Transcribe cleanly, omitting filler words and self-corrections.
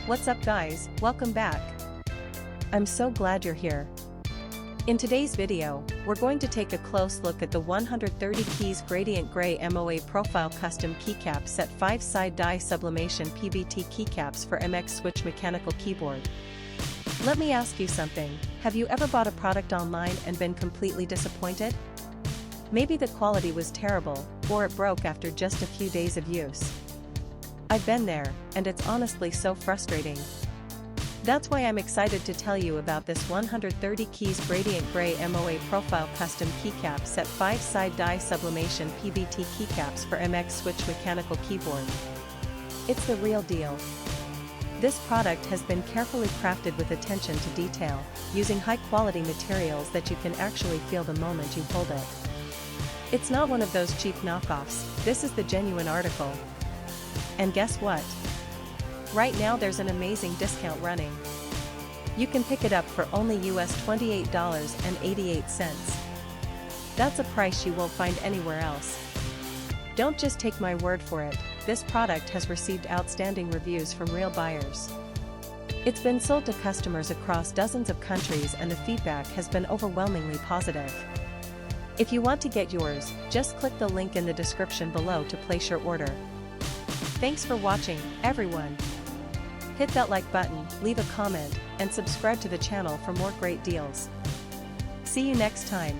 What's up guys, welcome back. I'm so glad you're here. In today's video, we're going to take a close look at the 130 keys gradient gray MOA profile custom keycap set 5 side die sublimation PBT keycaps for MX switch mechanical keyboard. Let me ask you something, have you ever bought a product online and been completely disappointed? Maybe the quality was terrible, or it broke after just a few days of use. I've been there, and it's honestly so frustrating. That's why I'm excited to tell you about this 130 keys gradient gray MOA profile custom keycap set 5 side die sublimation PBT keycaps for MX switch mechanical keyboard. It's the real deal. This product has been carefully crafted with attention to detail, using high-quality materials that you can actually feel the moment you hold it. It's not one of those cheap knockoffs, this is the genuine article. And guess what? Right now there's an amazing discount running. You can pick it up for only US $28.88. That's a price you won't find anywhere else. Don't just take my word for it, this product has received outstanding reviews from real buyers. It's been sold to customers across dozens of countries and the feedback has been overwhelmingly positive. If you want to get yours, just click the link in the description below to place your order. Thanks for watching, everyone. Hit that like button, leave a comment, and subscribe to the channel for more great deals. See you next time.